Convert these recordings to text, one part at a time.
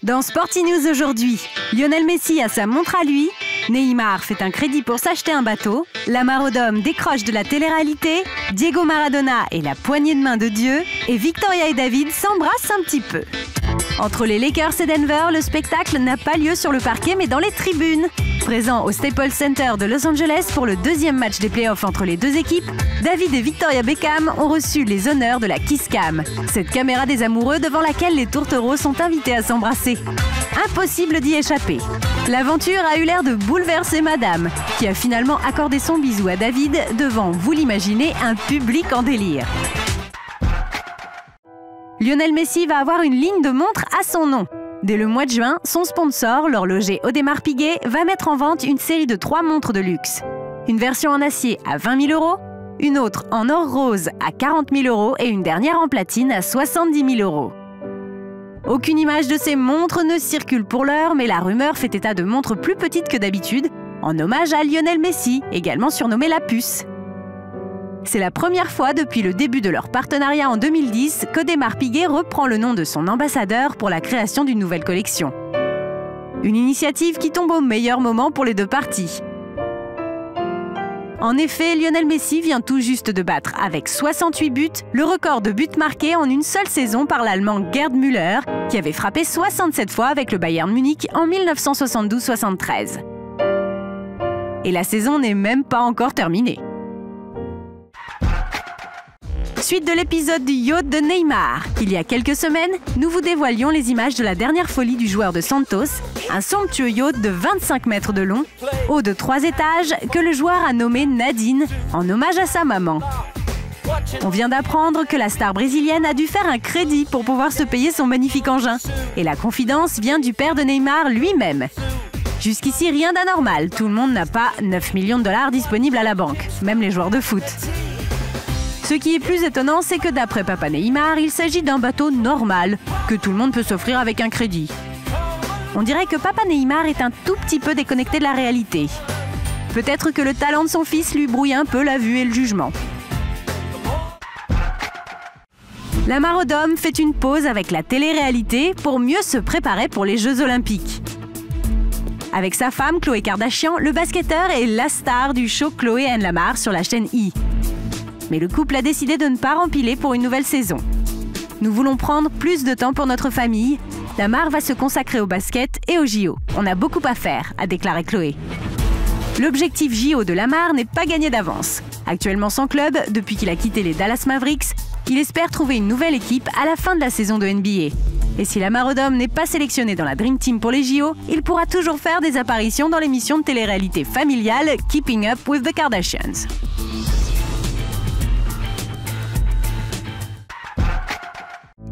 Dans Sporty News aujourd'hui, Lionel Messi a sa montre à lui, Neymar fait un crédit pour s'acheter un bateau, Lamar Odom décroche de la télé-réalité, Diego Maradona et la poignée de main de Dieu, et Victoria et David s'embrassent un petit peu. Entre les Lakers et Denver, le spectacle n'a pas lieu sur le parquet mais dans les tribunes. Présents au Staples Center de Los Angeles pour le deuxième match des playoffs entre les deux équipes, David et Victoria Beckham ont reçu les honneurs de la Kiss Cam, cette caméra des amoureux devant laquelle les tourtereaux sont invités à s'embrasser. Impossible d'y échapper. L'aventure a eu l'air de bouleverser Madame, qui a finalement accordé son bisou à David devant, vous l'imaginez, un public en délire. Lionel Messi va avoir une ligne de montres à son nom. Dès le mois de juin, son sponsor, l'horloger Audemars Piguet, va mettre en vente une série de 3 montres de luxe. Une version en acier à 20 000 €, une autre en or rose à 40 000 € et une dernière en platine à 70 000 €. Aucune image de ces montres ne circule pour l'heure, mais la rumeur fait état de montres plus petites que d'habitude, en hommage à Lionel Messi, également surnommé la puce. C'est la première fois depuis le début de leur partenariat en 2010 qu'Audemars Piguet reprend le nom de son ambassadeur pour la création d'une nouvelle collection. Une initiative qui tombe au meilleur moment pour les deux parties. En effet, Lionel Messi vient tout juste de battre avec 68 buts le record de buts marqués en une seule saison par l'Allemand Gerd Müller, qui avait frappé 67 fois avec le Bayern Munich en 1972-73. Et la saison n'est même pas encore terminée. Suite de l'épisode du yacht de Neymar. Il y a quelques semaines, nous vous dévoilions les images de la dernière folie du joueur de Santos, un somptueux yacht de 25 mètres de long, haut de 3 étages, que le joueur a nommé Nadine, en hommage à sa maman. On vient d'apprendre que la star brésilienne a dû faire un crédit pour pouvoir se payer son magnifique engin. Et la confidence vient du père de Neymar lui-même. Jusqu'ici, rien d'anormal, tout le monde n'a pas 9 millions de dollars disponibles à la banque, même les joueurs de foot. Ce qui est plus étonnant, c'est que d'après Papa Neymar, il s'agit d'un bateau normal, que tout le monde peut s'offrir avec un crédit. On dirait que Papa Neymar est un tout petit peu déconnecté de la réalité. Peut-être que le talent de son fils lui brouille un peu la vue et le jugement. Lamar Odom fait une pause avec la télé-réalité pour mieux se préparer pour les Jeux Olympiques. Avec sa femme, Khloé Kardashian, le basketteur est la star du show Khloé & Lamar sur la chaîne E! Mais le couple a décidé de ne pas rempiler pour une nouvelle saison. Nous voulons prendre plus de temps pour notre famille. Lamar va se consacrer au basket et au JO. On a beaucoup à faire, a déclaré Khloé. L'objectif JO de Lamar n'est pas gagné d'avance. Actuellement sans club, depuis qu'il a quitté les Dallas Mavericks, il espère trouver une nouvelle équipe à la fin de la saison de NBA. Et si Lamar Odom n'est pas sélectionné dans la Dream Team pour les JO, il pourra toujours faire des apparitions dans l'émission de télé-réalité familiale Keeping Up with the Kardashians.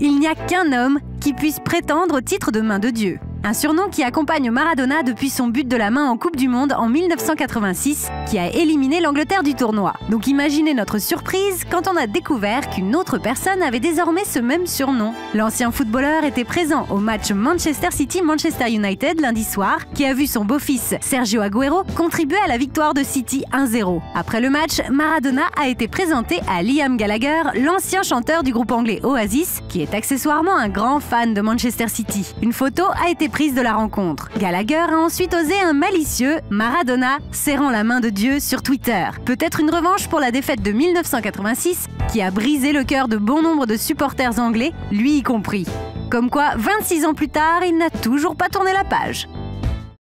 Il n'y a qu'un homme qui puisse prétendre au titre de main de Dieu. Un surnom qui accompagne Maradona depuis son but de la main en Coupe du Monde en 1986, qui a éliminé l'Angleterre du tournoi. Donc imaginez notre surprise quand on a découvert qu'une autre personne avait désormais ce même surnom. L'ancien footballeur était présent au match Manchester City-Manchester United lundi soir, qui a vu son beau-fils Sergio Agüero contribuer à la victoire de City 1-0. Après le match, Maradona a été présenté à Liam Gallagher, l'ancien chanteur du groupe anglais Oasis, qui est accessoirement un grand fan de Manchester City. Une photo a été prise de la rencontre. Gallagher a ensuite osé un malicieux Maradona serrant la main de Dieu sur Twitter. Peut-être une revanche pour la défaite de 1986 qui a brisé le cœur de bon nombre de supporters anglais, lui y compris. Comme quoi, 26 ans plus tard, il n'a toujours pas tourné la page.